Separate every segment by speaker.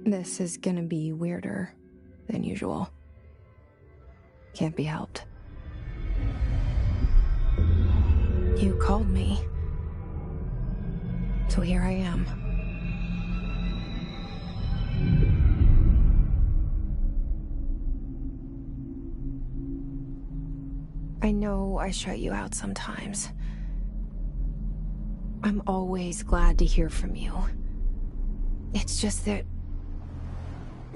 Speaker 1: This is gonna be weirder than usual. Can't be helped. You called me. So here I am. I know I shut you out sometimes. I'm always glad to hear from you. It's just that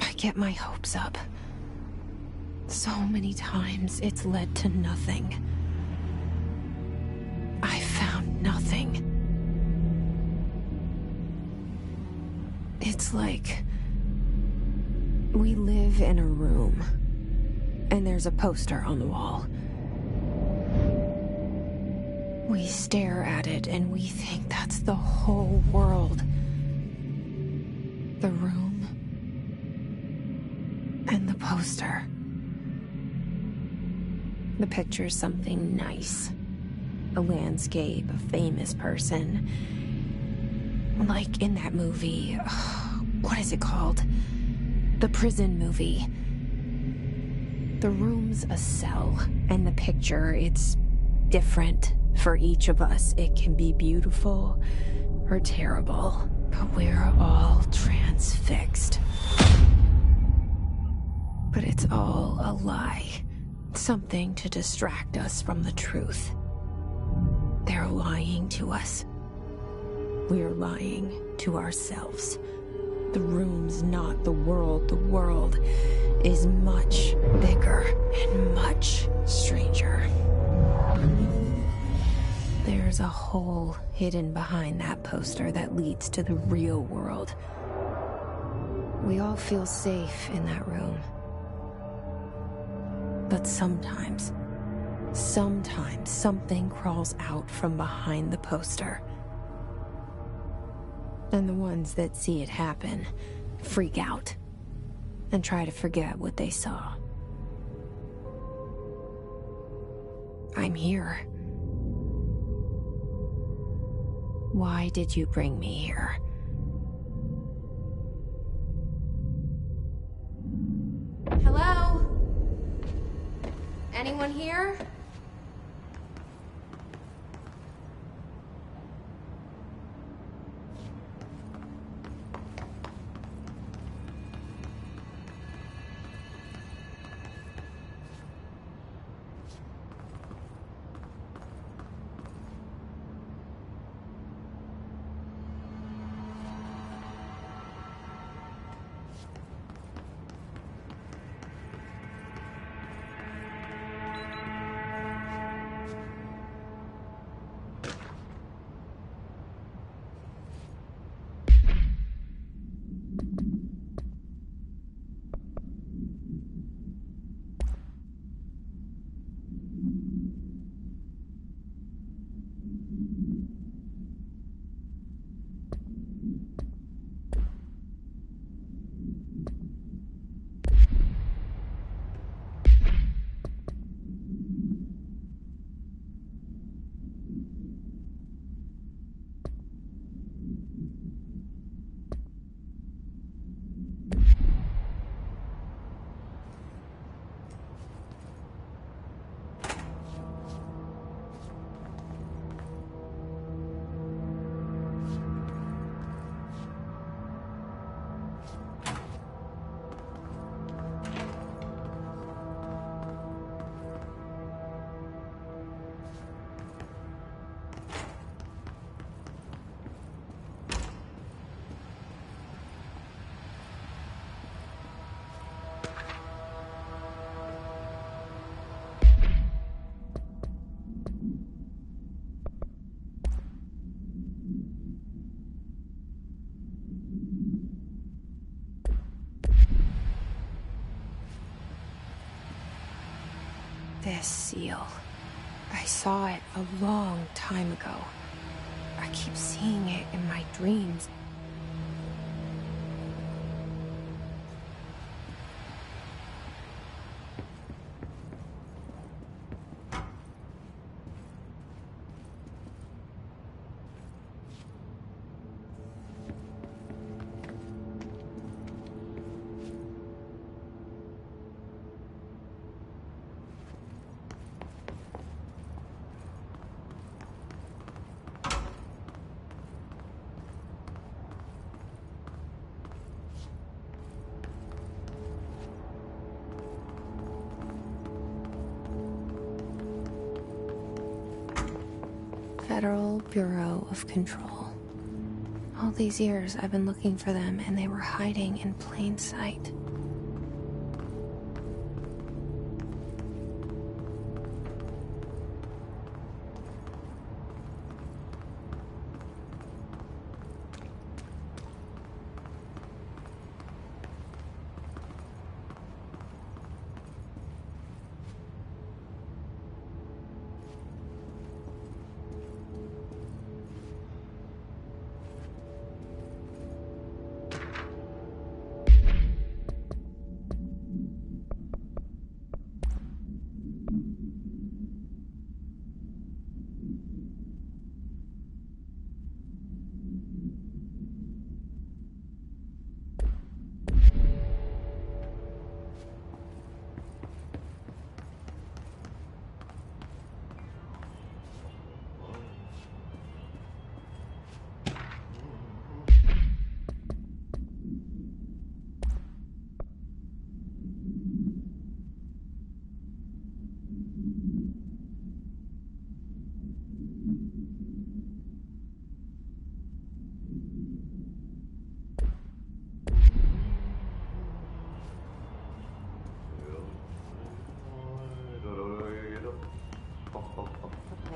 Speaker 1: I get my hopes up. So many times it's led to nothing. I found nothing. It's like we live in a room and there's a poster on the wall. We stare at it and we think that's the whole world. The room and the poster. The picture's something nice. A landscape, a famous person. Like in that movie, what is it called? The prison movie. The room's a cell, and the picture, it's different for each of us. It can be beautiful or terrible, but we're all transfixed. But it's all a lie. Something to distract us from the truth. They're lying to us. We're lying to ourselves. The room's not the world. The world is much bigger and much stranger. There's a hole hidden behind that poster that leads to the real world. We all feel safe in that room. But sometimes something crawls out from behind the poster. And the ones that see it happen freak out and try to forget what they saw. I'm here. Why did you bring me here? Hello? Anyone here? This seal. I saw it a long time ago. I keep seeing it in my dreams. Federal Bureau of Control. All these years I've been looking for them, and they were hiding in plain sight.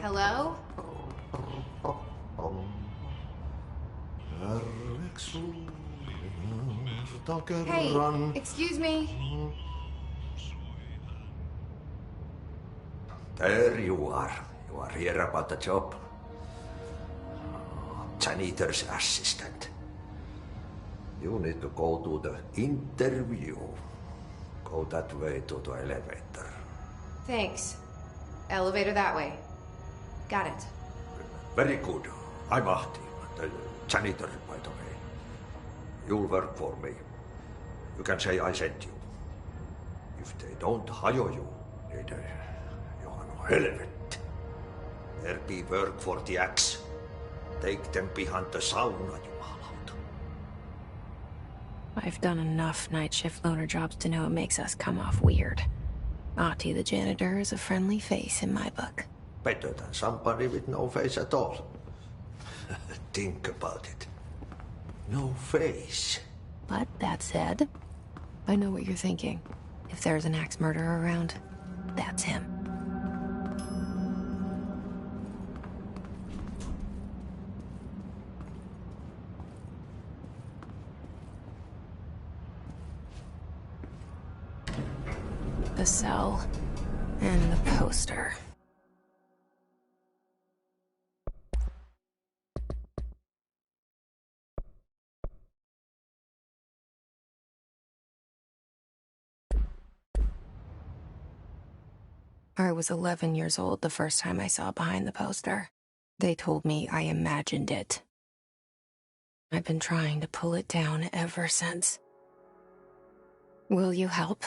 Speaker 2: Hello? Hey, excuse me?
Speaker 3: There you are. You are here about the job. Janitor's assistant. You need to go to the interview. Go that way to the elevator.
Speaker 2: Thanks. Elevator that way. Got it.
Speaker 3: Very good. I'm Ahti, the janitor, by the way. You'll work for me. You can say I sent you. If they don't hire you, niin Johan on helvet. There be work for the axe. Take them behind the sauna, jumalauta.
Speaker 1: I've done enough night shift loner jobs to know it makes us come off weird. Ahti the janitor is a friendly face in my book.
Speaker 3: Better than somebody with no face at all. Think about it. No face.
Speaker 1: But that said, I know what you're thinking. If there's an axe murderer around, that's him. The cell and the poster. I was 11 years old the first time I saw behind the poster. They told me I imagined it. I've been trying to pull it down ever since. Will you help?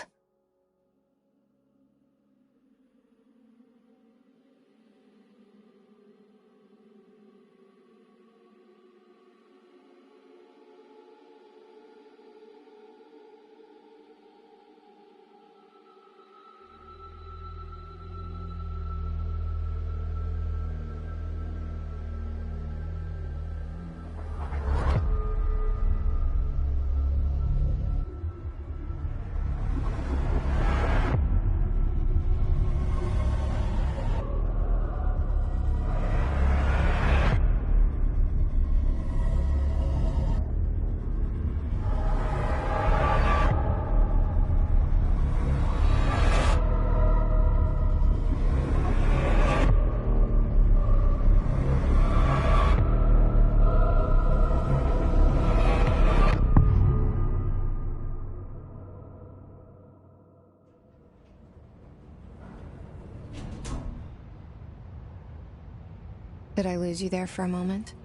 Speaker 1: Did I lose you there for a moment?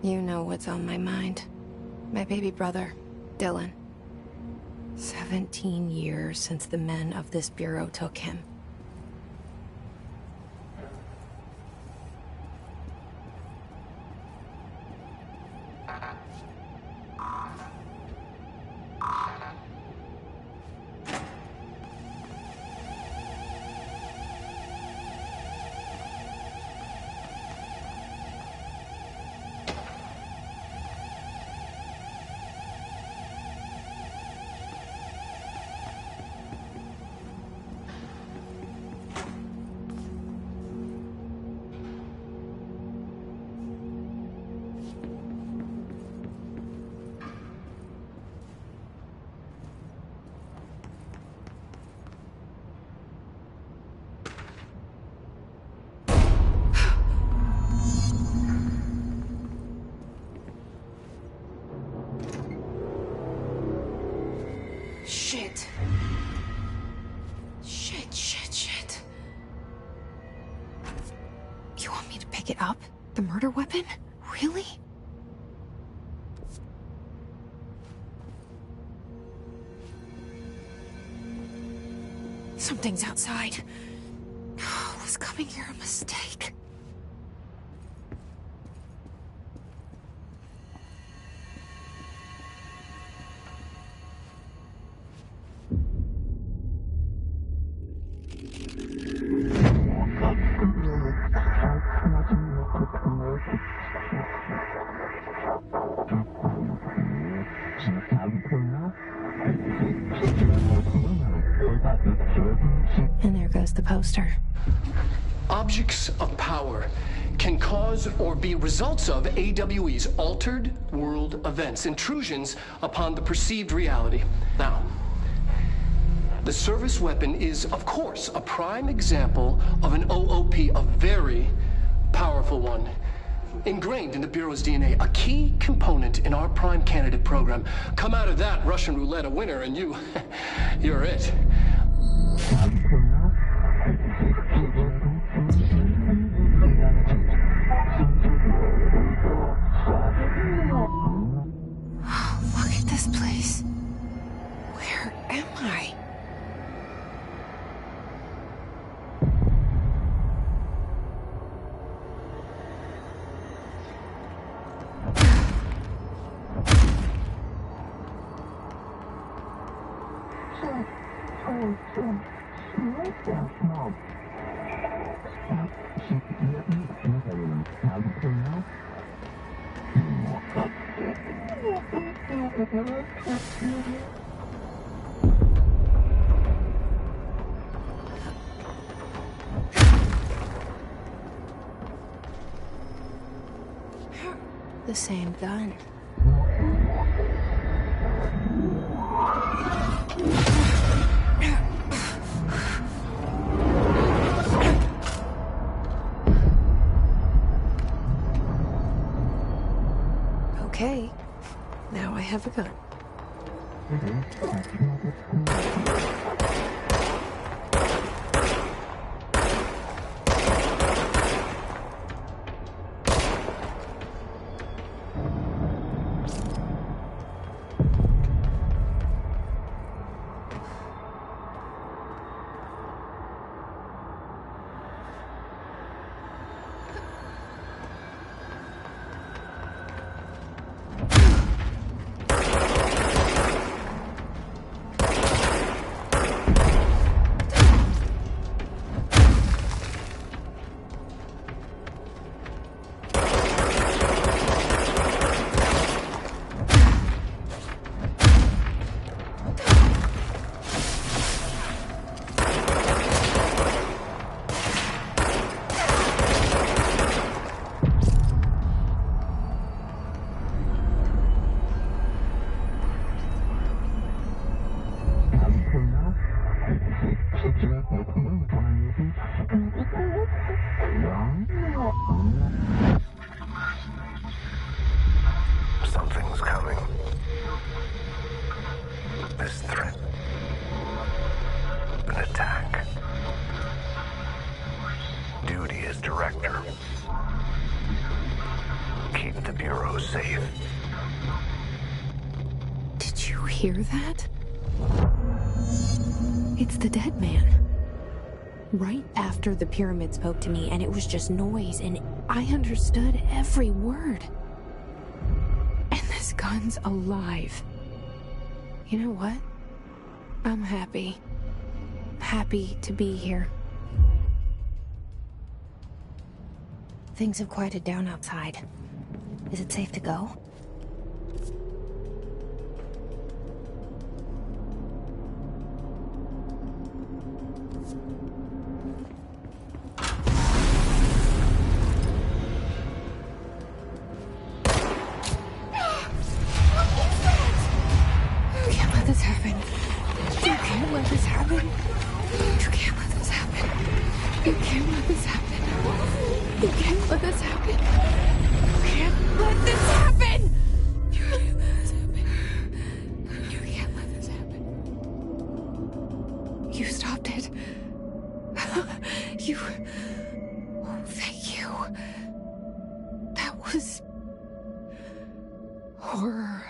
Speaker 1: You know what's on my mind. My baby brother, Dylan. 17 years since the men of this bureau took him. Shit. Shit. You want me to pick it up? The murder weapon? Really? Something's outside. Was coming here a mistake? And there goes the poster.
Speaker 4: Objects of power can cause or be results of AWE's altered world events, intrusions upon the perceived reality. Now, the service weapon is, of course, a prime example of an OOP, a very powerful one, ingrained in the Bureau's DNA, a key component in our prime candidate program. Come out of that Russian roulette a winner and you're it.
Speaker 1: Look at this place. Where am I? The same gun. Okay, now I have a gun.
Speaker 5: Something's coming. This threat. An attack. Duty as director. Keep the Bureau safe.
Speaker 1: Did you hear that? It's the dead man. Right after the pyramid spoke to me, and it was just noise, and I understood every word. And this gun's alive. You know what? I'm happy. Happy to be here. Things have quieted down outside. Is it safe to go? horror.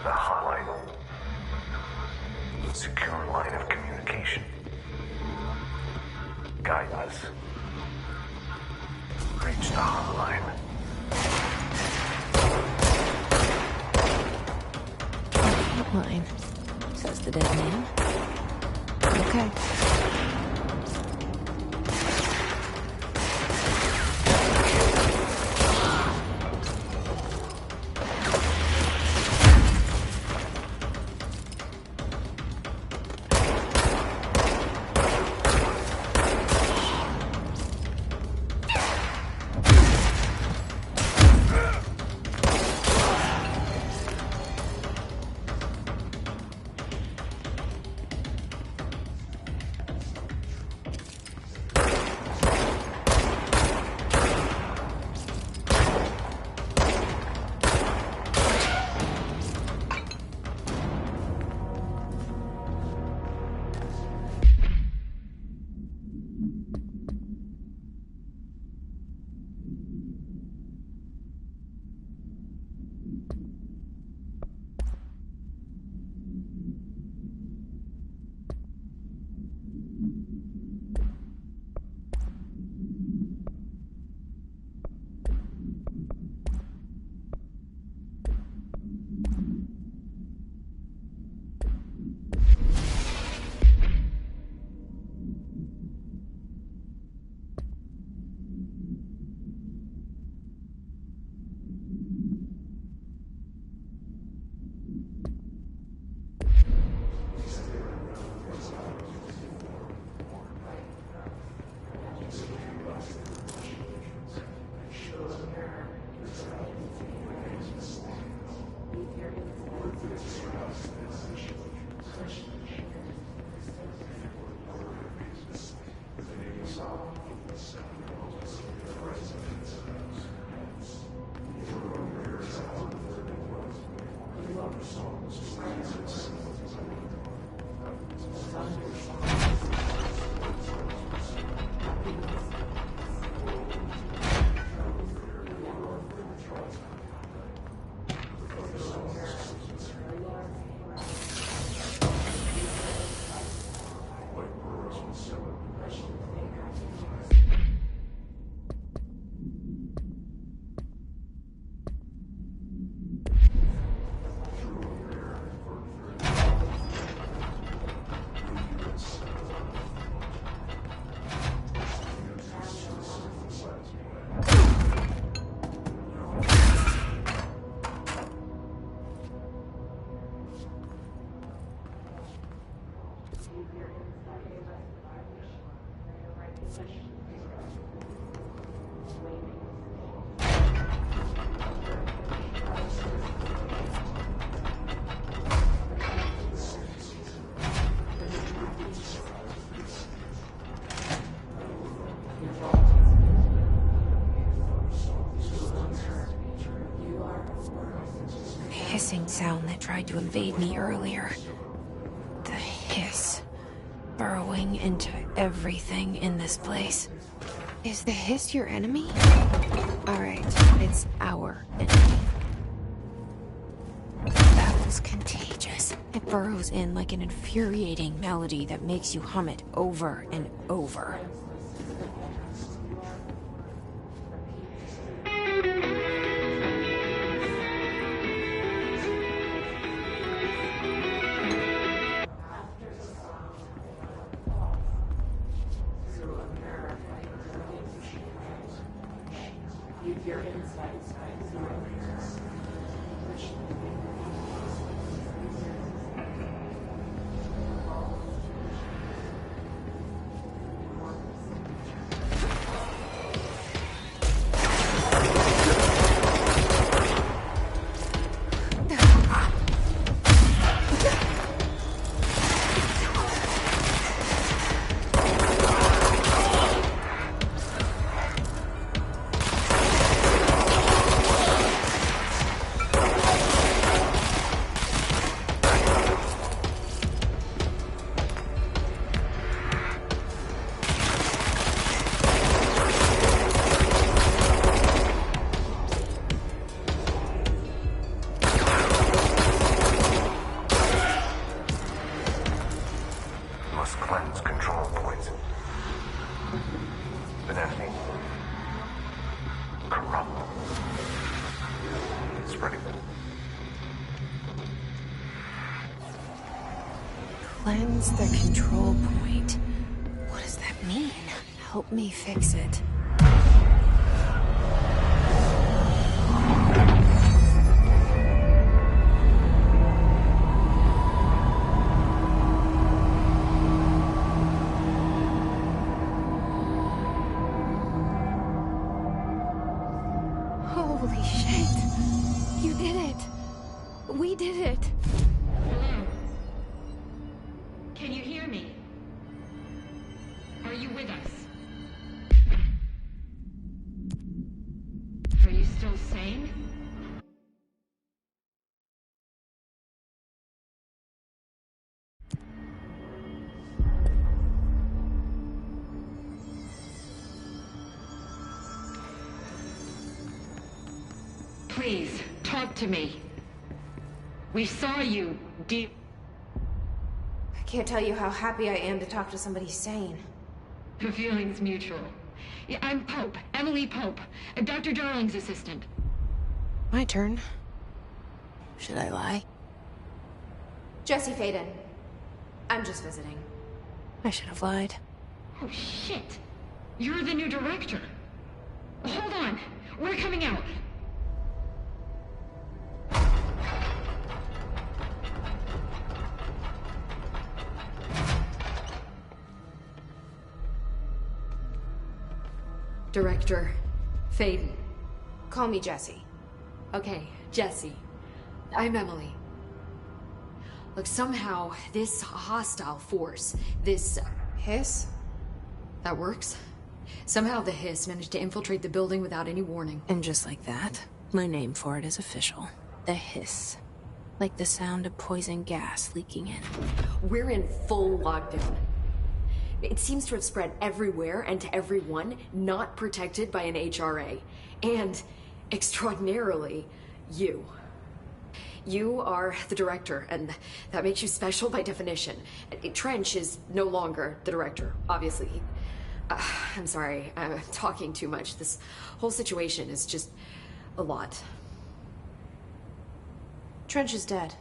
Speaker 5: The hotline. Secure line of communication. Guidance. Reach the hotline.
Speaker 1: Hotline, says the dead man. Okay. Hissing sound that tried to invade me earlier. The hiss, burrowing into everything in this place. Is the hiss your enemy? Alright, it's our enemy. That was contagious. It burrows in like an infuriating melody that makes you hum it over and over. Cleanse the control point. What does that mean? Help me fix it. Holy shit! You did it! We did it!
Speaker 6: Hello? Can you hear me? Are you with us? Are you still sane? Please, talk to me. We saw you deep.
Speaker 2: I can't tell you how happy I am to talk to somebody sane.
Speaker 6: The feeling's mutual. Yeah, I'm Pope, Emily Pope, Dr. Darling's assistant.
Speaker 1: My turn. Should I lie?
Speaker 2: Jesse Faden. I'm just visiting.
Speaker 1: I should have lied.
Speaker 6: Oh, shit. You're the new director. Hold on. We're coming out.
Speaker 7: Director Faden.
Speaker 2: Call me Jesse.
Speaker 7: Okay, Jesse. I'm Emily. Look, somehow this hostile force, this...
Speaker 2: Hiss?
Speaker 7: that works? Somehow the hiss managed to infiltrate the building without any warning.
Speaker 1: And just like that, my name for it is official. The hiss. Like the sound of poison gas leaking in.
Speaker 7: We're in full lockdown. It seems to have spread everywhere and to everyone not protected by an HRA. And, extraordinarily, you. You are the director, and that makes you special by definition. Trench is no longer the director, obviously. I'm sorry, I'm talking too much. This whole situation is just a lot.
Speaker 2: Trench is dead.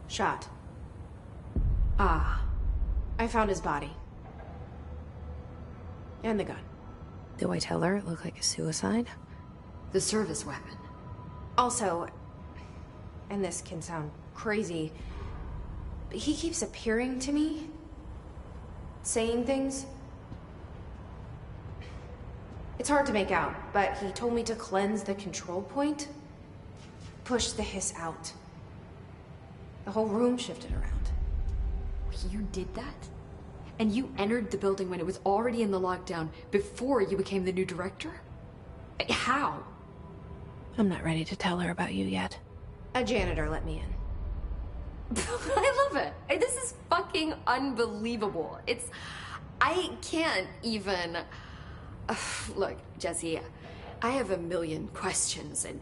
Speaker 2: Shot.
Speaker 7: Ah.
Speaker 2: I found his body. And the gun.
Speaker 1: Do I tell her it looked like a suicide?
Speaker 7: The service weapon.
Speaker 2: Also, and this can sound crazy, but he keeps appearing to me, saying things. It's hard to make out, but he told me to cleanse the control point, push the hiss out. The whole room shifted around.
Speaker 7: You did that? And you entered the building when it was already in the lockdown before you became the new director? How?
Speaker 1: I'm not ready to tell her about you yet.
Speaker 2: A janitor let me in.
Speaker 7: I love it. This is fucking unbelievable. I can't even... Look, Jesse, I have a million questions, and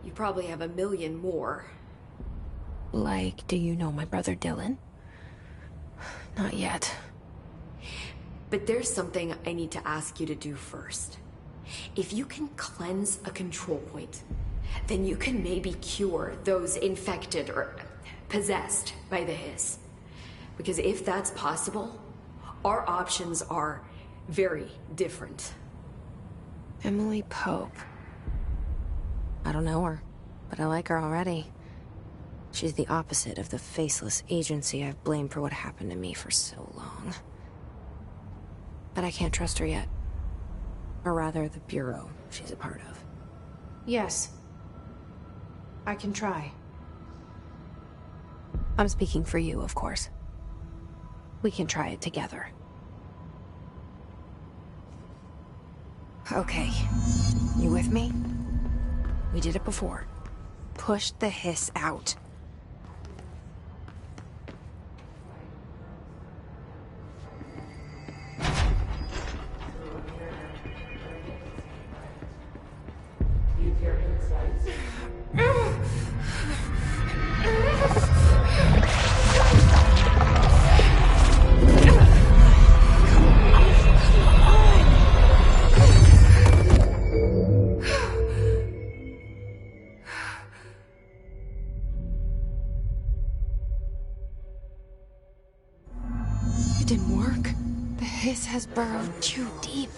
Speaker 7: you probably have a million more.
Speaker 1: Like, do you know my brother Dylan? Not yet.
Speaker 7: But there's something I need to ask you to do first. If you can cleanse a control point, then you can maybe cure those infected or possessed by the hiss. Because if that's possible, our options are very different.
Speaker 1: Emily Pope. I don't know her, but I like her already. She's the opposite of the faceless agency I've blamed for what happened to me for so long. But I can't trust her yet. Or rather, the bureau she's a part of.
Speaker 2: Yes. I can try.
Speaker 1: I'm speaking for you, of course. We can try it together. Okay. You with me? We did it before. Push the hiss out. didn't work. The hiss has burrowed too deep.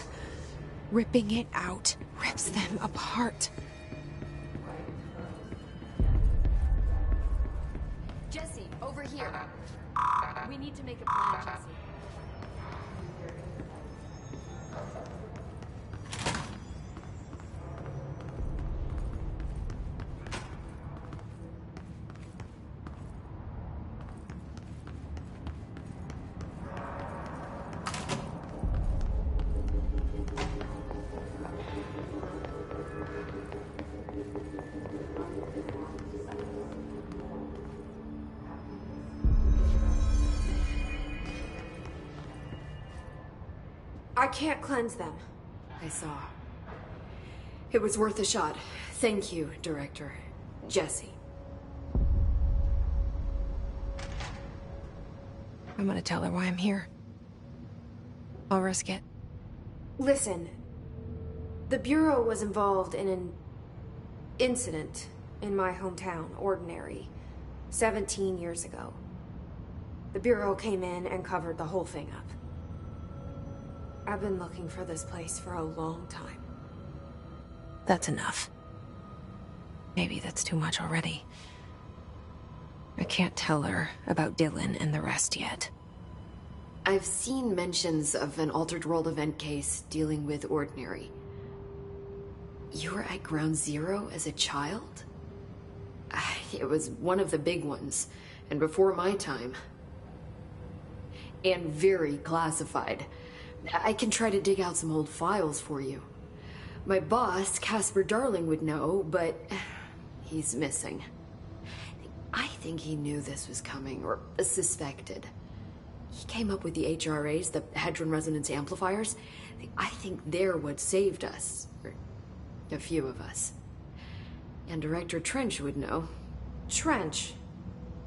Speaker 1: Ripping it out rips them apart.
Speaker 7: Jesse, over here. We need to make a plan, Jesse.
Speaker 2: I can't cleanse them.
Speaker 7: I saw. It was worth a shot. Thank you, Director. Jesse.
Speaker 1: I'm gonna tell her why I'm here. I'll risk it.
Speaker 2: Listen, the Bureau was involved in an incident in my hometown, Ordinary, 17 years ago. The Bureau came in and covered the whole thing up. I've been looking for this place for a long time.
Speaker 1: That's enough. Maybe that's too much already. I can't tell her about Dylan and the rest yet.
Speaker 7: I've seen mentions of an Altered World event case dealing with Ordinary. You were at Ground Zero as a child? It was one of the big ones, and before my time. And very classified. I can try to dig out some old files for you. My boss, Casper Darling, would know, but he's missing. I think he knew this was coming, or suspected. He came up with the HRAs, the Hadron Resonance Amplifiers. I think they're what saved us. Or a few of us. And Director Trench would know.
Speaker 2: Trench,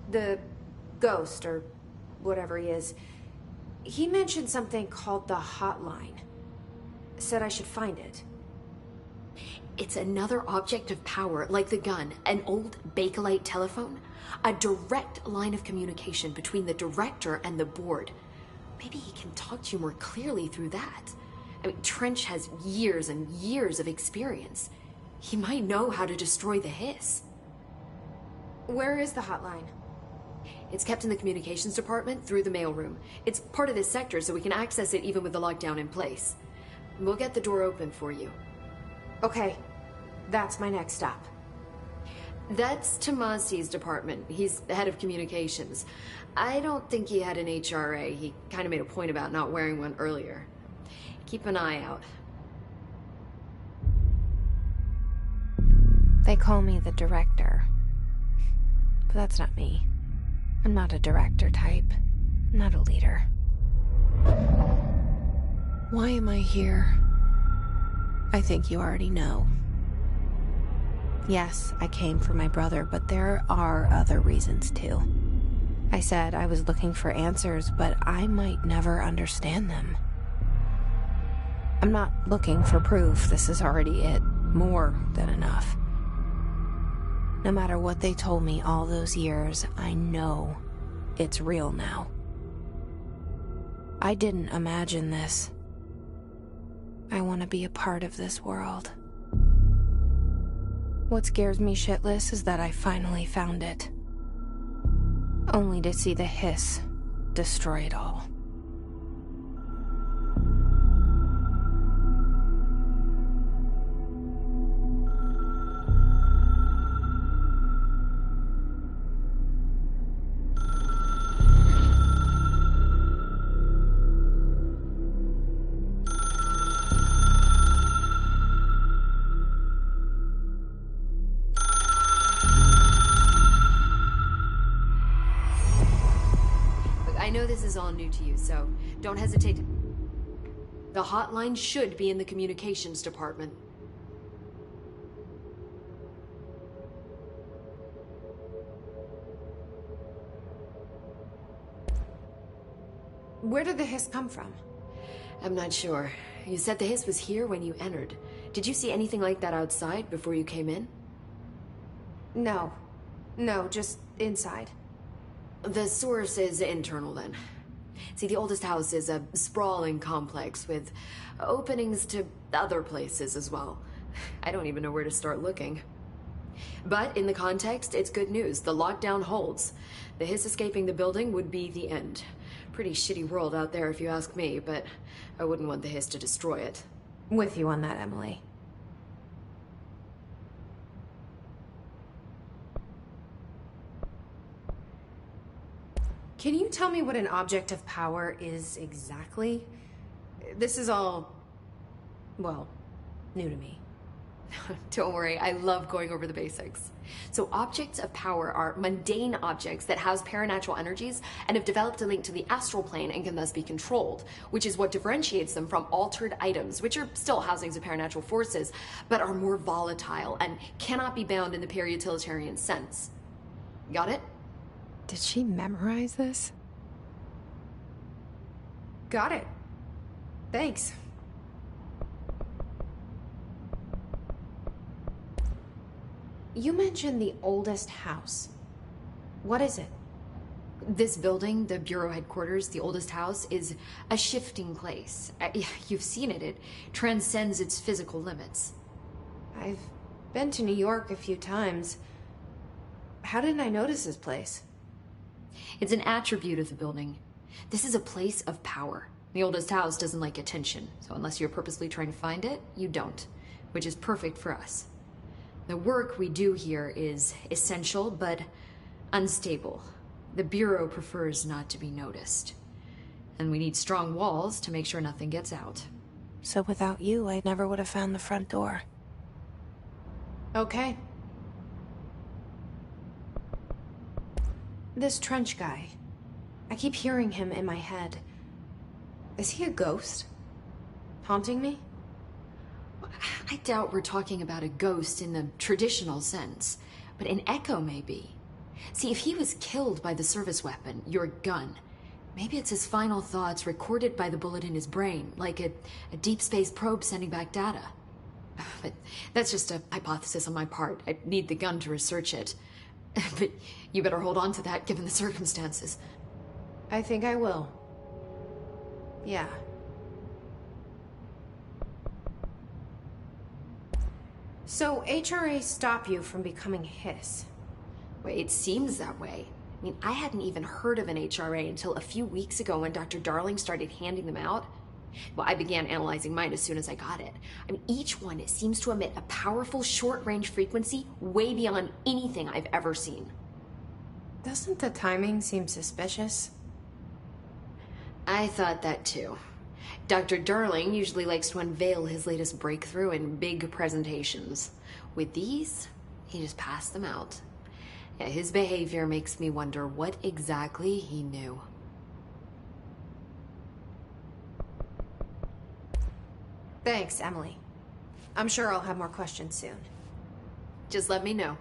Speaker 2: the ghost, or whatever he is, he mentioned something called the Hotline. Said I should find it.
Speaker 7: It's another object of power, like the gun, an old Bakelite telephone. A direct line of communication between the director and the board. Maybe he can talk to you more clearly through that. I mean, Trench has years and years of experience. He might know how to destroy the hiss.
Speaker 2: Where is the hotline?
Speaker 7: It's kept in the communications department through the mailroom. It's part of this sector, so we can access it even with the lockdown in place. We'll get the door open for you.
Speaker 2: Okay, that's my next stop.
Speaker 7: That's Tomasi's department. He's the head of communications. I don't think he had an HRA. He kind of made a point about not wearing one earlier. Keep an eye out.
Speaker 1: They call me the director. But that's not me. I'm not a director type. I'm not a leader. Why am I here? I think you already know. Yes, I came for my brother, but there are other reasons too. I said I was looking for answers, but I might never understand them. I'm not looking for proof. This is already it. More than enough. No matter what they told me all those years, I know it's real now. I didn't imagine this. I want to be a part of this world. What scares me shitless is that I finally found it. Only to see the hiss destroy it all.
Speaker 7: I know this is all new to you, so don't hesitate to... The hotline should be in the communications department.
Speaker 2: Where did the hiss come from?
Speaker 7: I'm not sure. You said the hiss was here when you entered. Did you see anything like that outside before you came in?
Speaker 2: No, just inside.
Speaker 7: The source is internal then. See, the oldest house is a sprawling complex with openings to other places as well. I don't even know where to start looking. But in the context, it's good news. The lockdown holds. The hiss escaping the building would be the end. Pretty shitty world out there if you ask me, but I wouldn't want the hiss to destroy it.
Speaker 2: With you on that, Emily. Can you tell me what an object of power is exactly? This is all, well, new to me.
Speaker 7: Don't worry, I love going over the basics. So objects of power are mundane objects that house paranatural energies and have developed a link to the astral plane and can thus be controlled, which is what differentiates them from altered items, which are still housings of paranatural forces, but are more volatile and cannot be bound in the peri-utilitarian sense. Got it?
Speaker 1: Did she memorize this?
Speaker 2: Got it. Thanks. You mentioned the oldest house. What is it?
Speaker 7: This building, the Bureau headquarters, the oldest house, is a shifting place. You've seen it. It transcends its physical limits.
Speaker 2: I've been to New York a few times. How didn't I notice this place?
Speaker 7: It's an attribute of the building. This is a place of power. The oldest house doesn't like attention, so unless you're purposely trying to find it, you don't, which is perfect for us. The work we do here is essential, but unstable. The Bureau prefers not to be noticed. And we need strong walls to make sure nothing gets out.
Speaker 1: So without you, I never would have found the front door.
Speaker 2: Okay. This trench guy. I keep hearing him in my head. Is he a ghost? Haunting me?
Speaker 7: I doubt we're talking about a ghost in the traditional sense, but an echo maybe. See, if he was killed by the service weapon, your gun, maybe it's his final thoughts recorded by the bullet in his brain, like a deep space probe sending back data. But that's just a hypothesis on my part. I need the gun to research it. But you better hold on to that given the circumstances.
Speaker 2: I think I will. Yeah. So HRA stop you from becoming Hiss?
Speaker 7: Well, it seems that way. I mean, I hadn't even heard of an HRA until a few weeks ago when Dr. Darling started handing them out. Well, I began analyzing mine as soon as I got it. I mean, each one seems to emit a powerful short-range frequency way beyond anything I've ever seen.
Speaker 2: Doesn't the timing seem suspicious?
Speaker 7: I thought that too. Dr. Darling usually likes to unveil his latest breakthrough in big presentations. With these, he just passed them out. Yeah, his behavior makes me wonder what exactly he knew.
Speaker 2: Thanks, Emily. I'm sure I'll have more questions soon.
Speaker 7: Just let me know.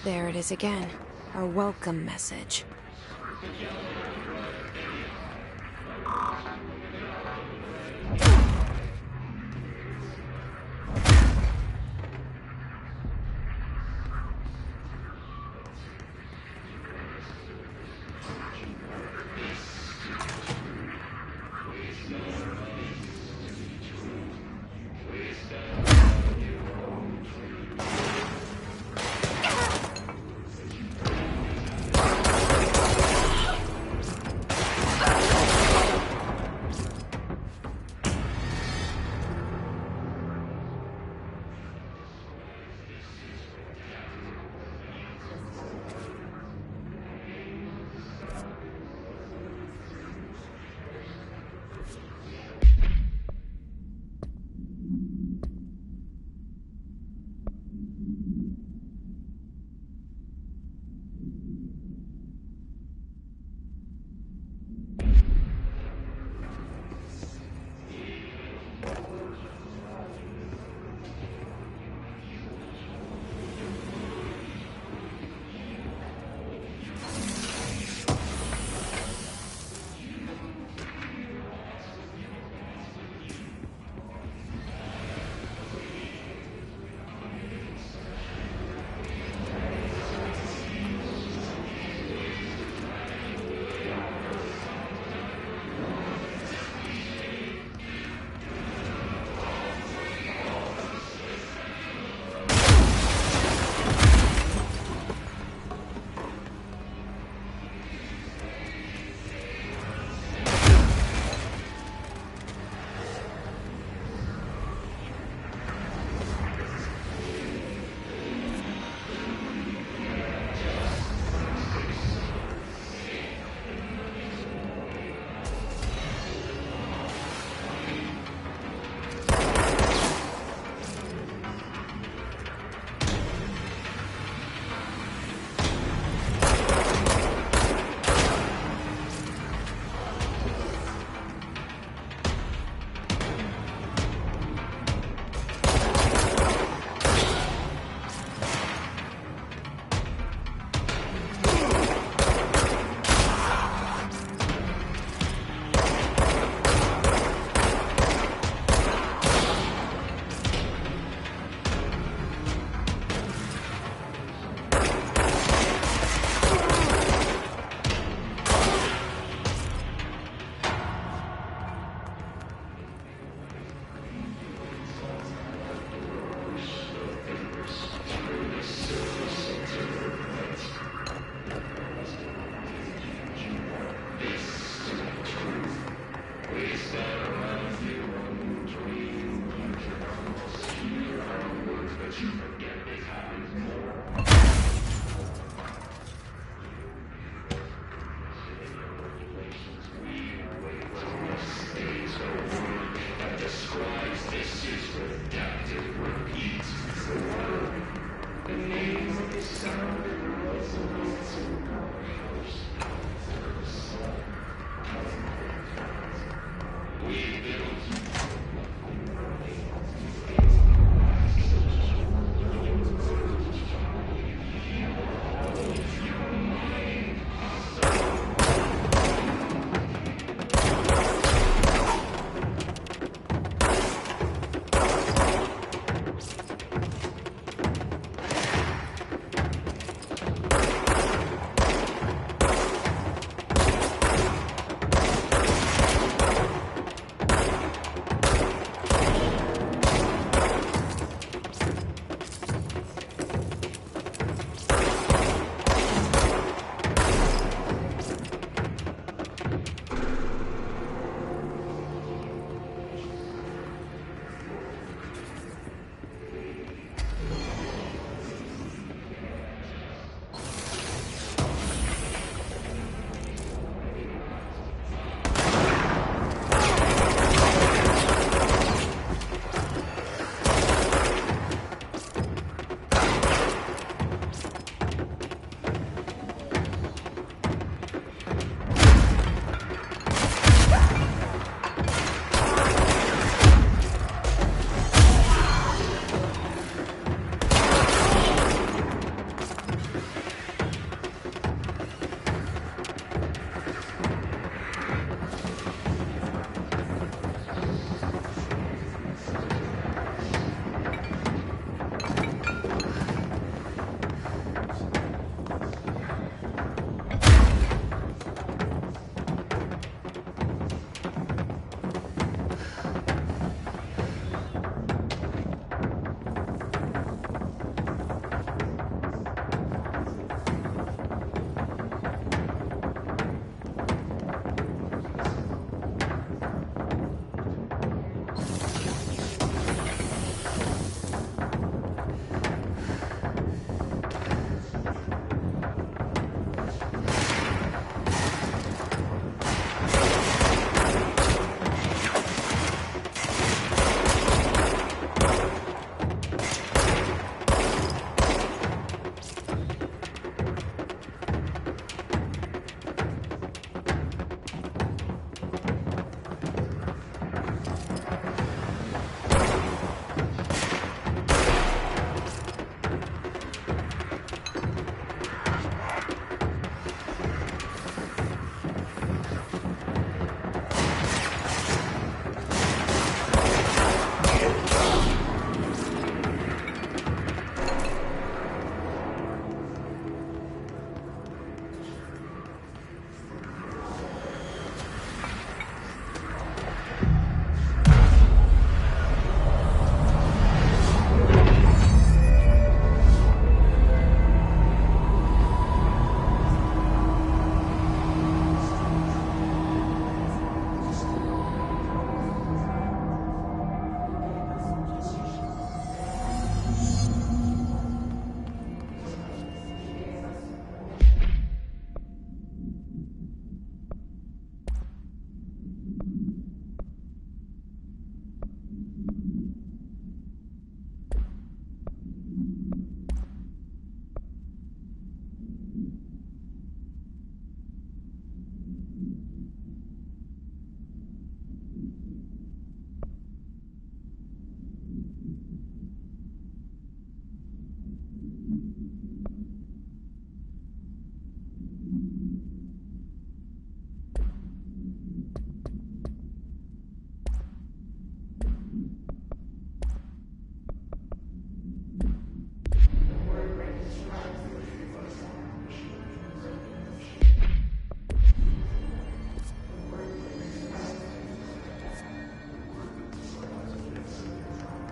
Speaker 1: There it is again. A welcome message.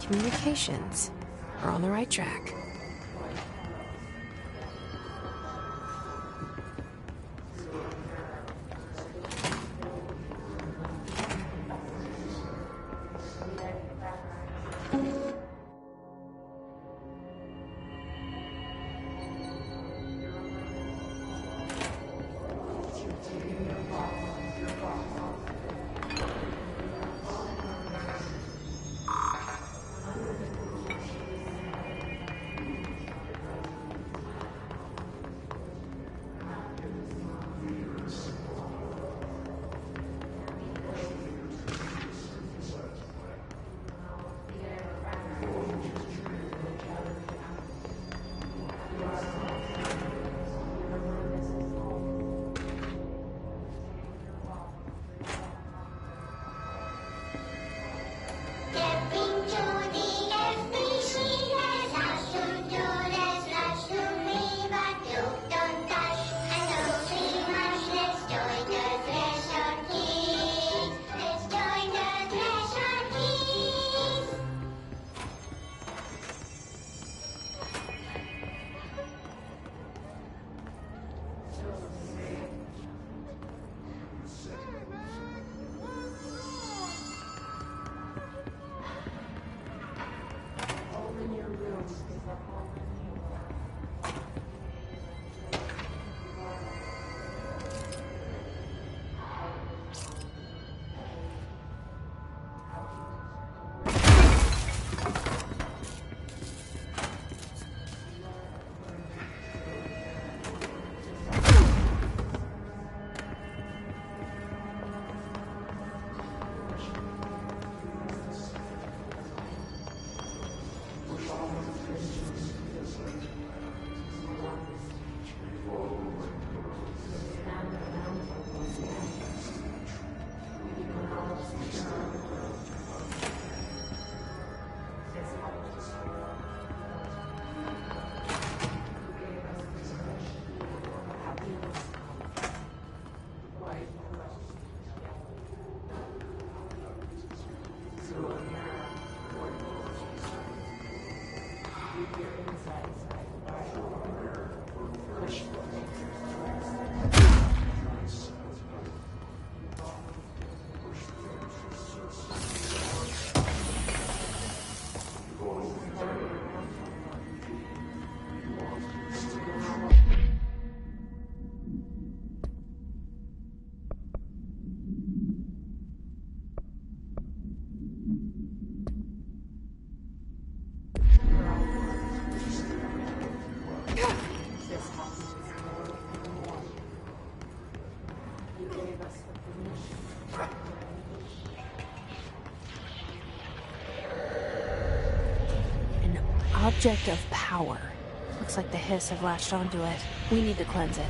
Speaker 1: communications. We're on the right track. Object of power. Looks like the hiss have latched onto it. We need to cleanse it.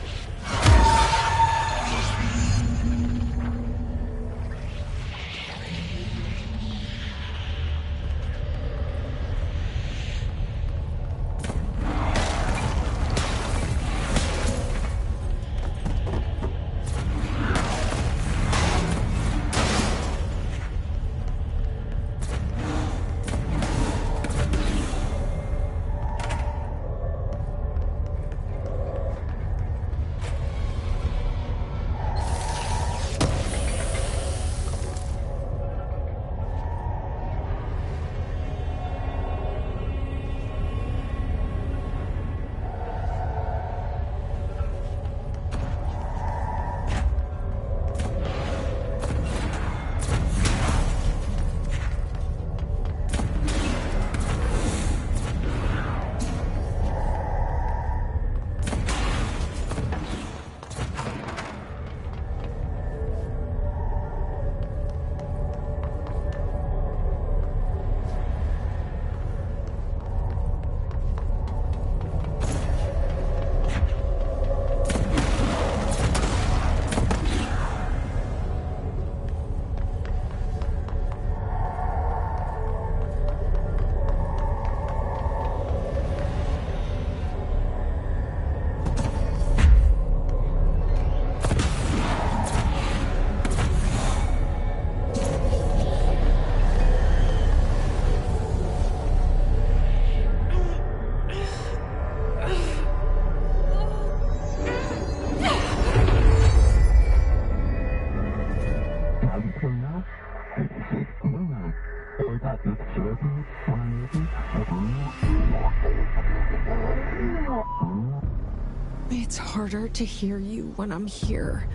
Speaker 1: harder to hear you when I'm here.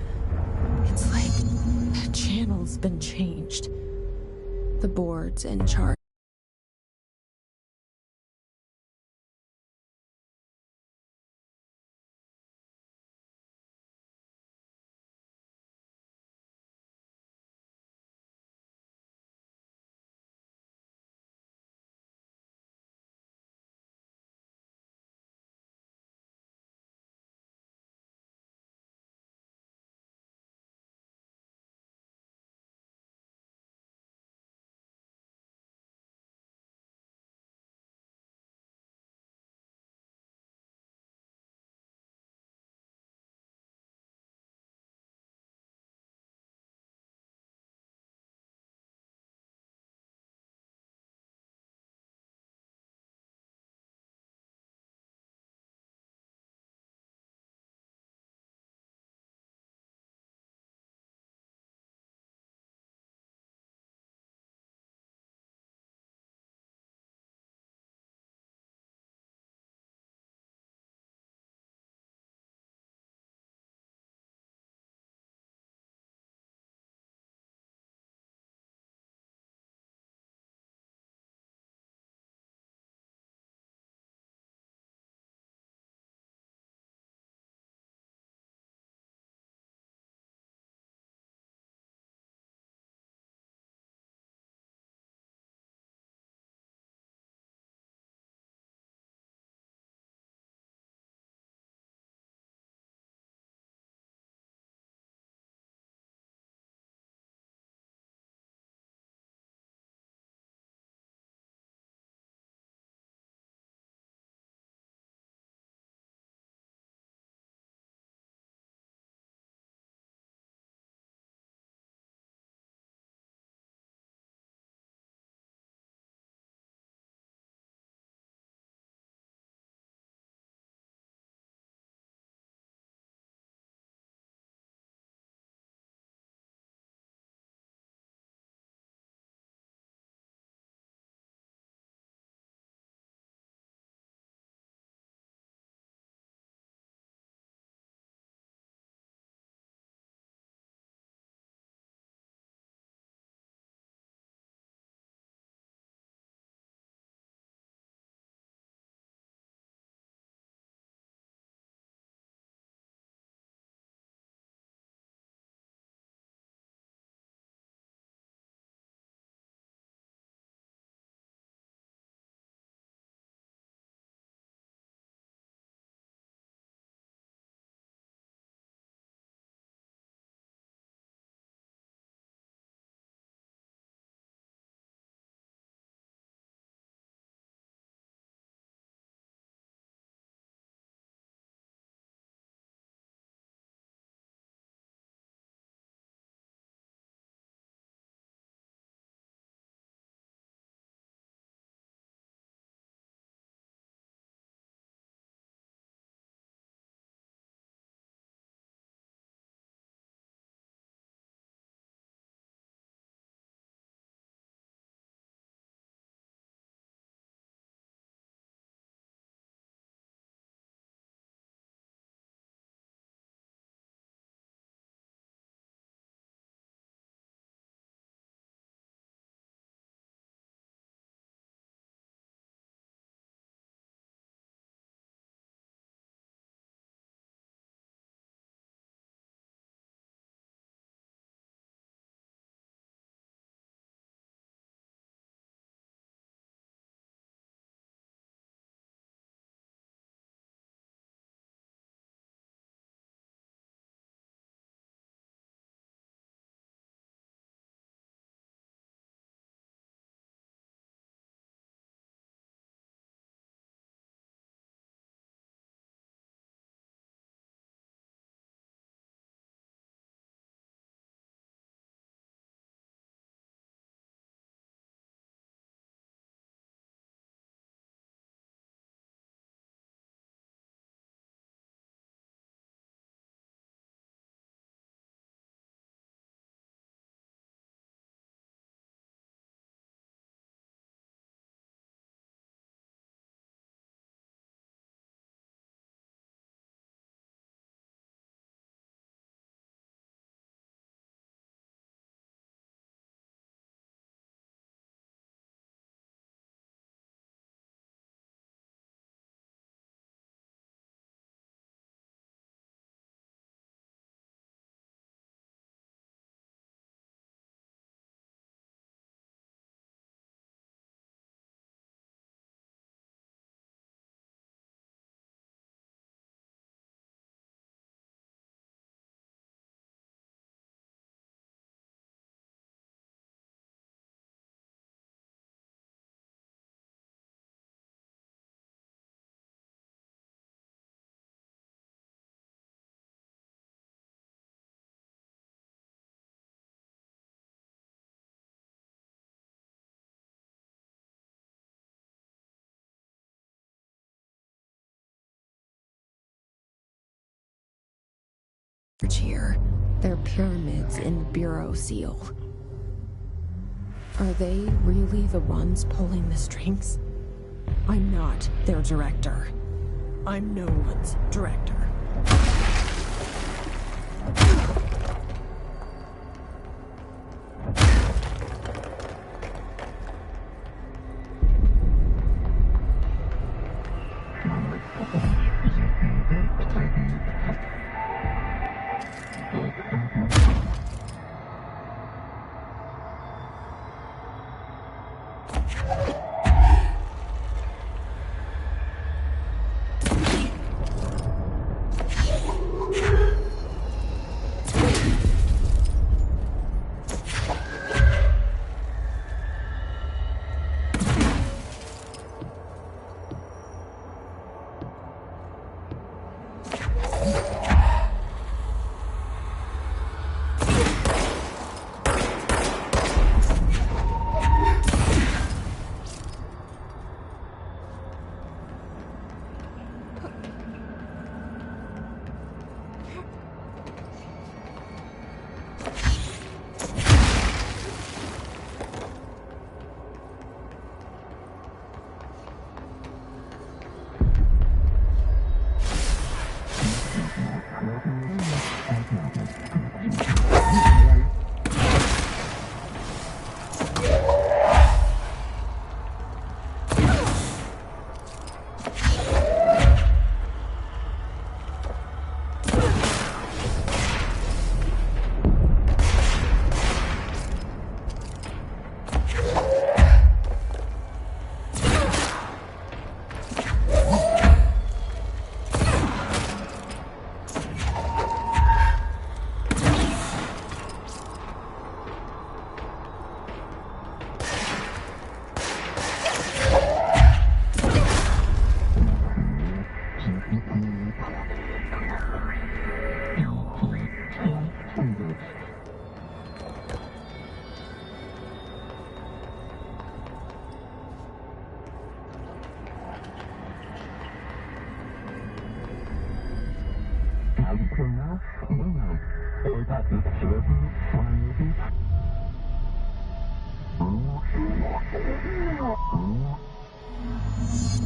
Speaker 1: It's like the channel's been changed. The board's in charge. here. They're pyramids in bureau seal. Are they really the ones pulling the strings? I'm not their director. I'm no one's director.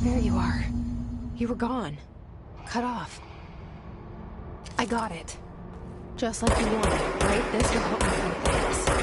Speaker 1: There you are. You were gone. Cut off. I got it. Just like you wanted, right? This will help me through things.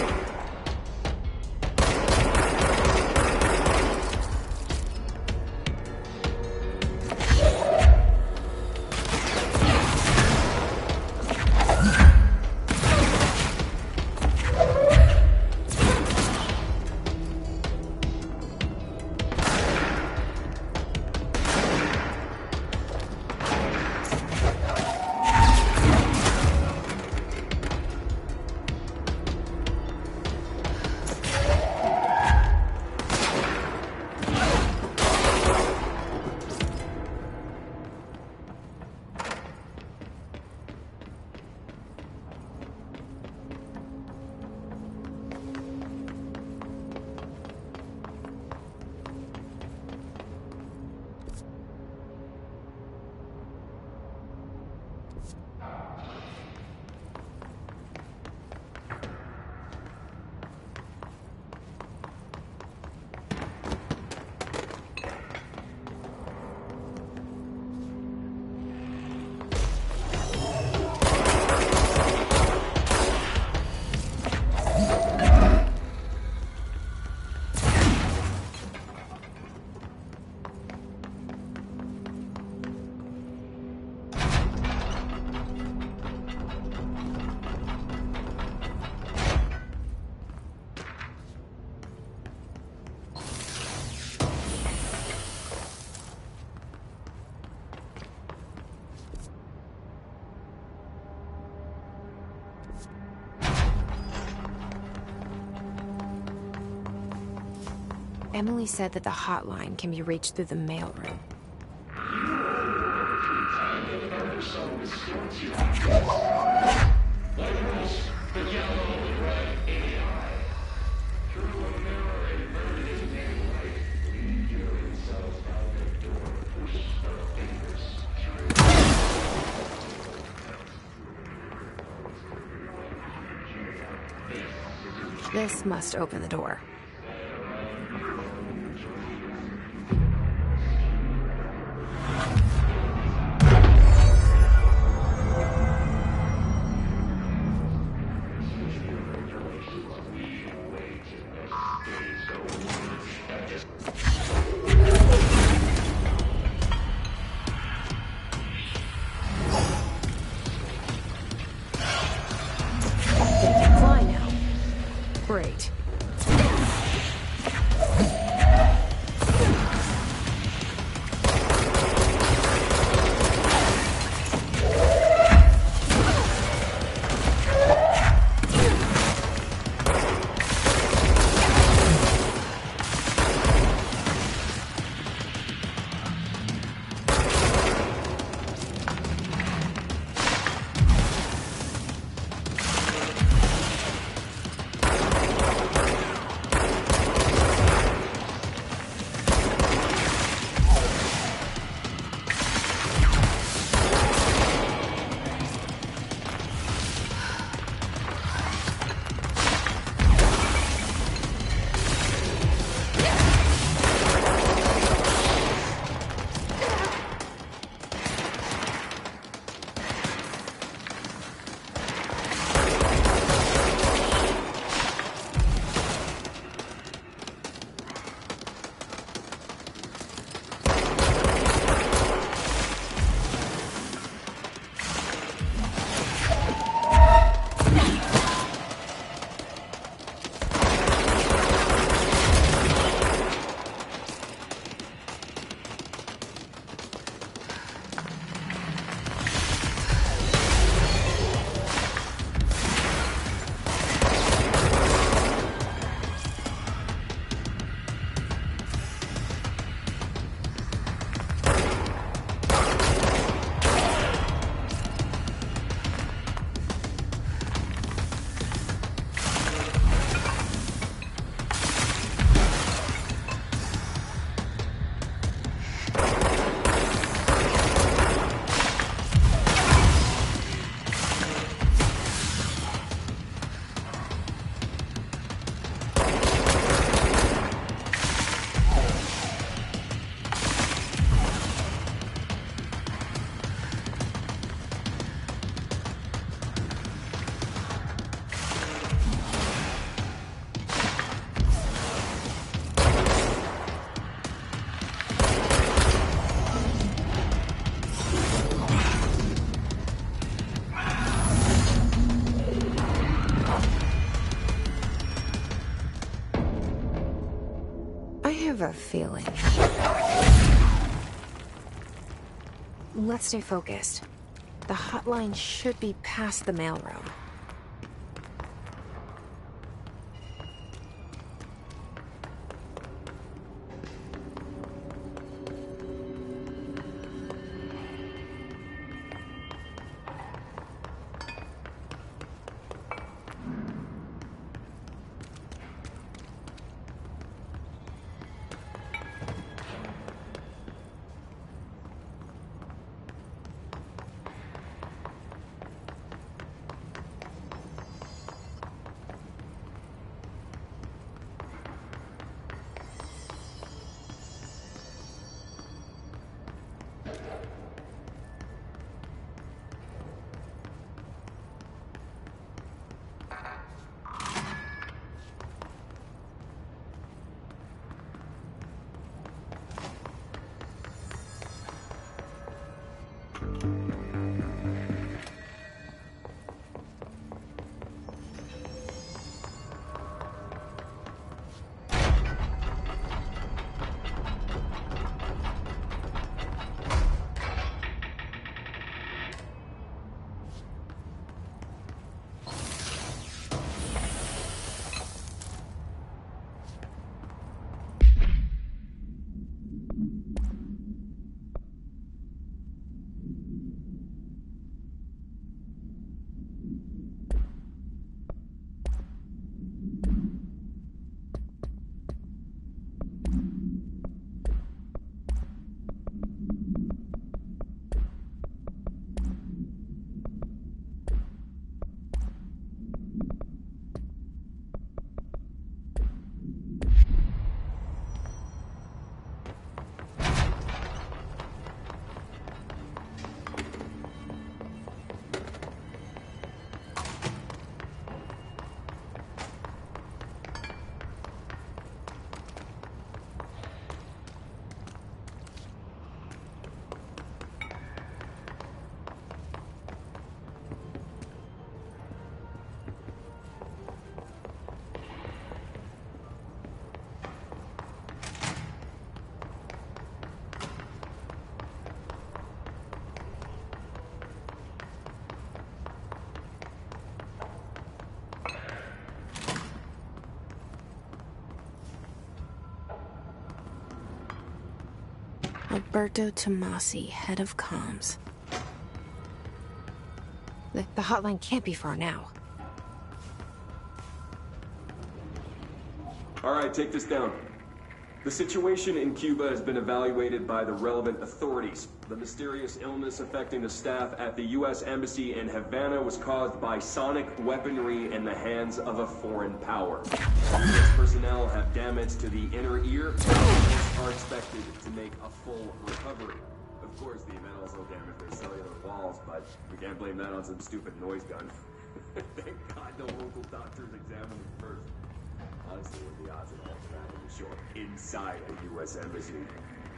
Speaker 1: Emily said that the hotline can be reached through the mailroom. This must open the door. Great. I have a feeling. Let's stay focused. The hotline should be past the mailroom. Alberto Tomasi, head of comms. The hotline can't be far now.
Speaker 8: All right, take this down. The situation in Cuba has been evaluated by the relevant authorities. The mysterious illness affecting the staff at the U.S. Embassy in Havana was caused by sonic weaponry in the hands of a foreign power. U.S. personnel have damage to the inner ear and are expected to make a full recovery. Of course, the event also damaged their cellular walls, but we can't blame that on some stupid noise gun. Thank God the local doctors examined them first. Honestly, what are the odds of all that happening to show up inside a U.S. embassy?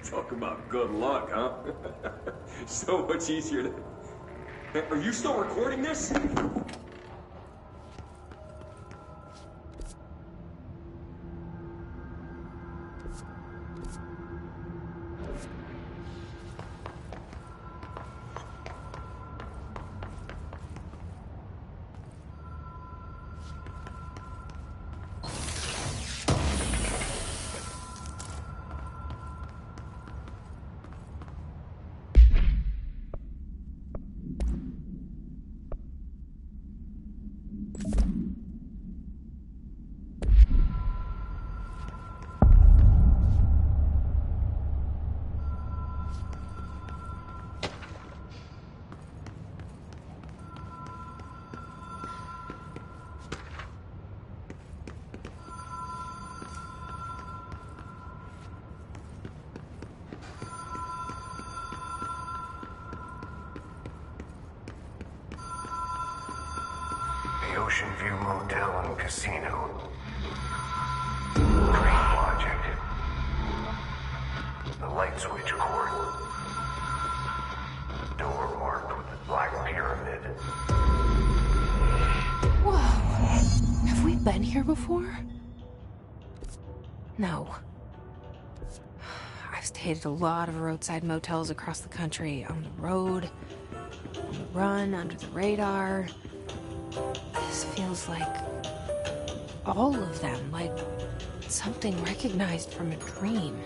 Speaker 8: Talk about good luck, huh? So much easier to... Hey, are you still recording this?
Speaker 5: Ocean View Motel and Casino. Great logic. The light switch cord. Door marked with the black pyramid.
Speaker 1: Whoa. Have we been here before? No. I've stayed at a lot of roadside motels across the country. On the road, on the run, under the radar. This feels like all of them, like something recognized from a dream.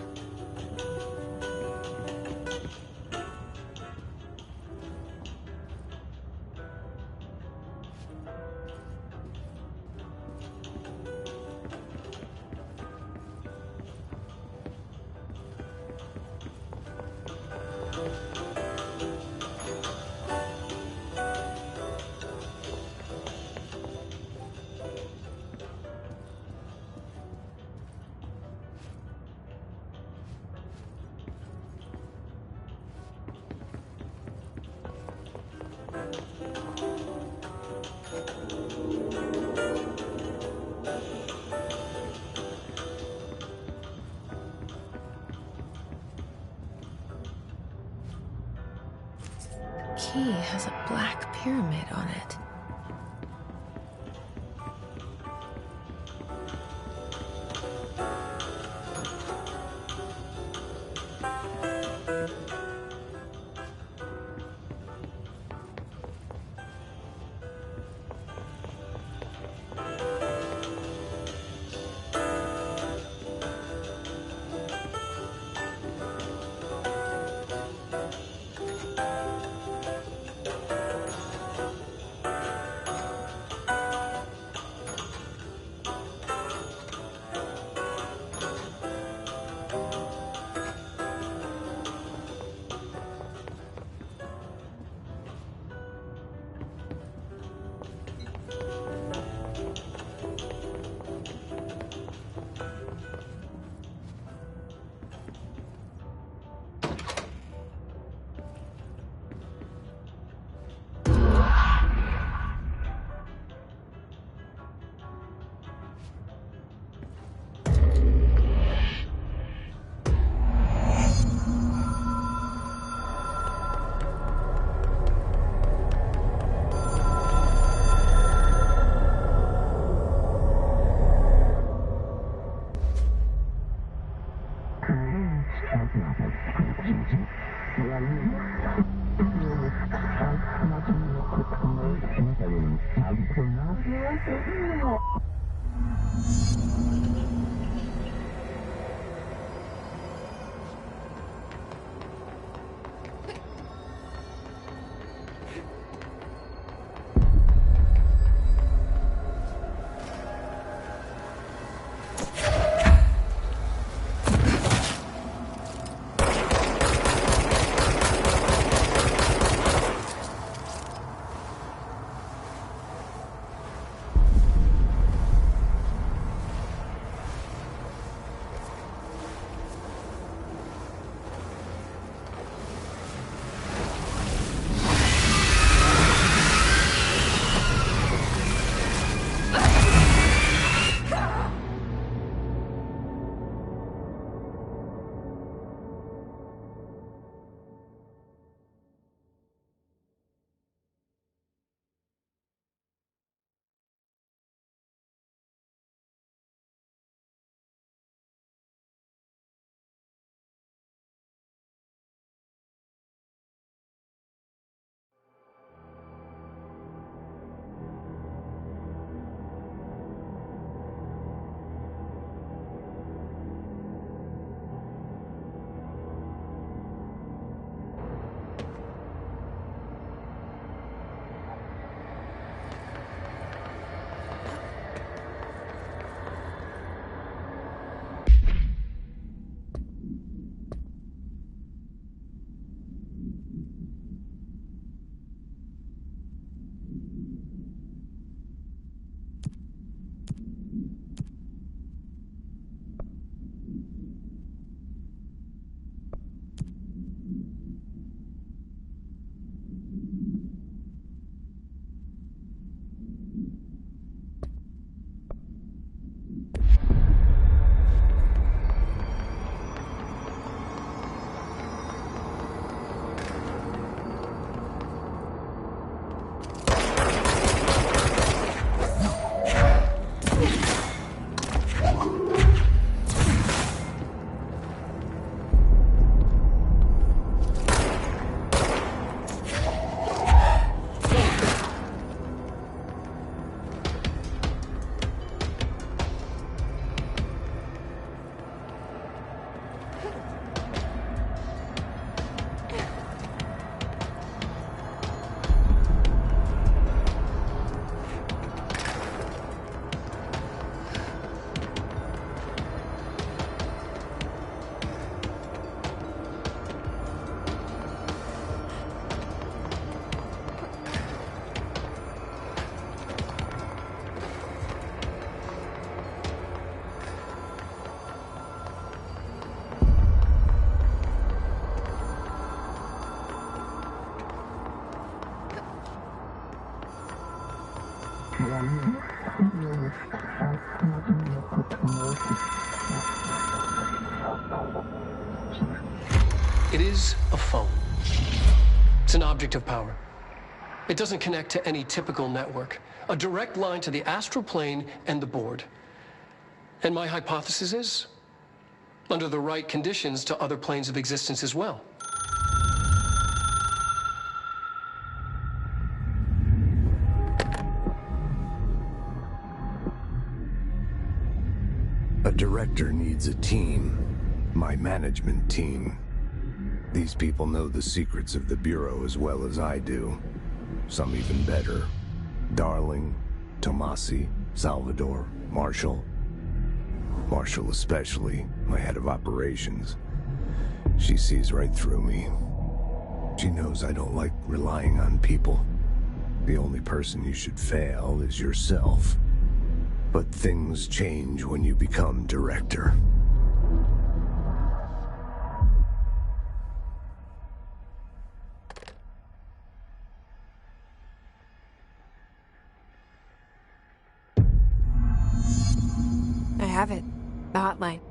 Speaker 1: Key has a black pyramid on it.
Speaker 4: It is a phone. It's an object of power. It doesn't connect to any typical network. A direct line to the astral plane and the board. And my hypothesis is, under the right conditions, to other planes of existence as well.
Speaker 9: A director needs a team. My management team. These people know the secrets of the Bureau as well as I do. Some even better. Darling, Tomasi, Salvador, Marshall. Marshall especially, my head of operations. She sees right through me. She knows I don't like relying on people. The only person you should fail is yourself. But things change when you become director.
Speaker 1: I have it. The hotline.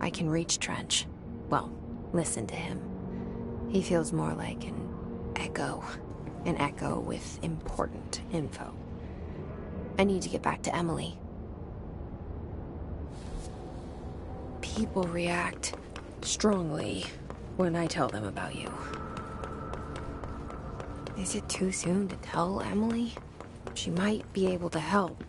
Speaker 1: I can reach Trench. Well, listen to him. He feels more like an echo. An echo with important info. I need to get back to Emily. People react strongly when I tell them about you. Is it too soon to tell Emily? She might be able to help.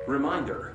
Speaker 8: Reminder.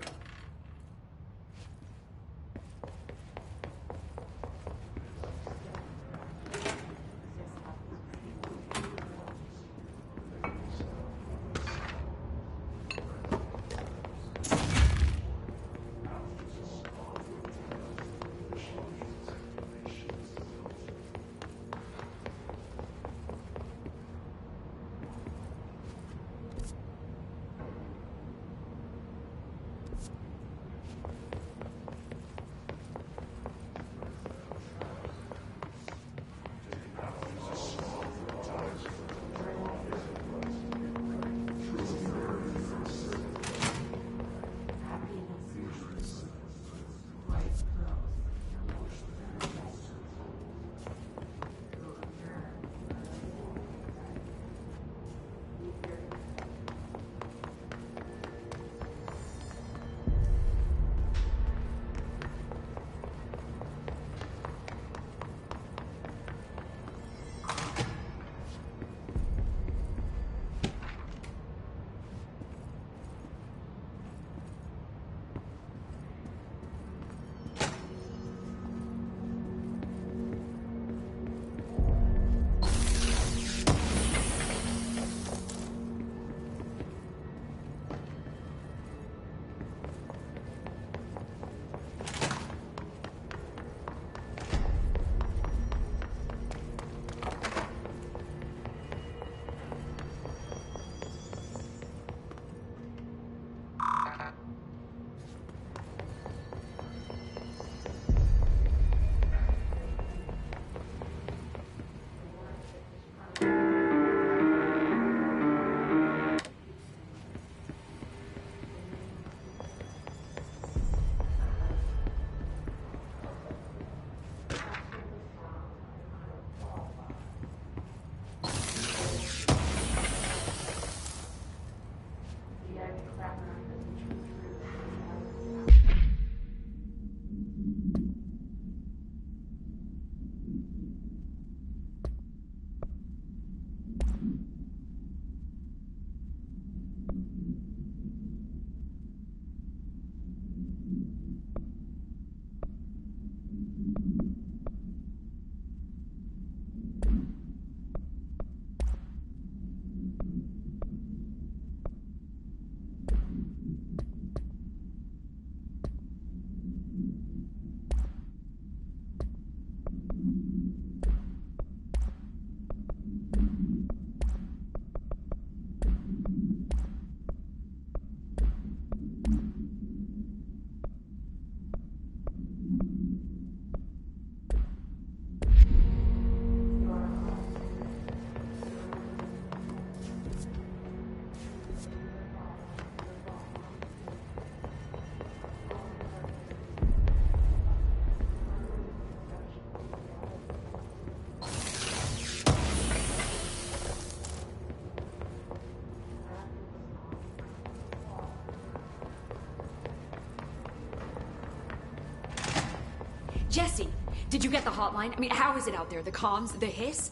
Speaker 7: Jesse, did you get the hotline? I mean, how is it out there? The comms? The hiss?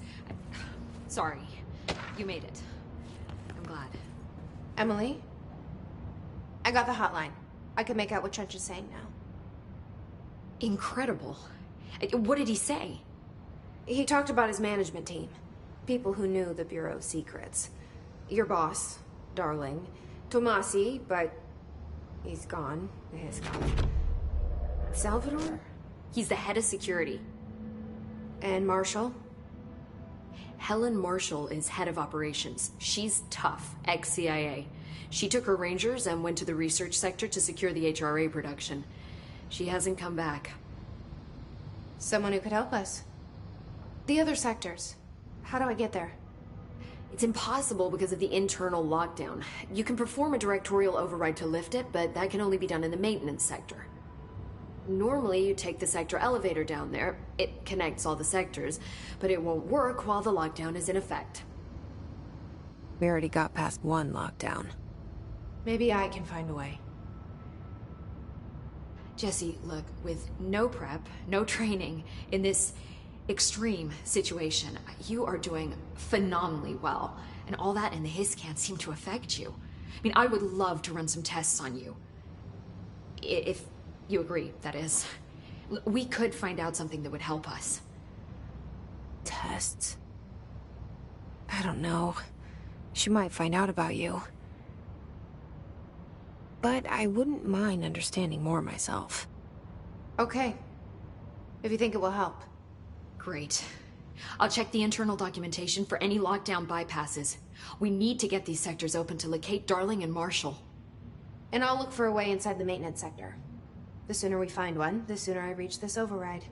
Speaker 7: Sorry. You made it. I'm glad.
Speaker 2: Emily? I got the hotline. I can make out what Trench is saying now.
Speaker 7: Incredible. What did he say?
Speaker 2: He talked about his management team. People who knew the Bureau's secrets. Your boss, Darling. Tomasi, but he's gone. He's gone. Salvador?
Speaker 7: He's the head of security.
Speaker 2: And Marshall?
Speaker 7: Helen Marshall is head of operations. She's tough, ex-CIA. She took her Rangers and went to the research sector to secure the HRA production. She hasn't come back.
Speaker 2: Someone who could help us. The other sectors. How do I get there?
Speaker 7: It's impossible because of the internal lockdown. You can perform a directorial override to lift it, but that can only be done in the maintenance sector. Normally, you take the sector elevator down there. It connects all the sectors, but it won't work while the lockdown is in effect.
Speaker 1: We already got past one lockdown.
Speaker 2: Maybe I can find a way.
Speaker 7: Jesse, look, with no prep, no training, in this extreme situation, you are doing phenomenally well. And all that and the hiss can't seem to affect you. I mean, I would love to run some tests on you. If you agree, that is. We could find out something that would help us.
Speaker 1: Tests? I don't know. She might find out about you. But I wouldn't mind understanding more myself.
Speaker 2: Okay. If you think it will help.
Speaker 7: Great. I'll check the internal documentation for any lockdown bypasses. We need to get these sectors open to locate Darling and Marshall.
Speaker 2: And I'll look for a way inside the maintenance sector. The sooner we find one, the sooner I reach this override.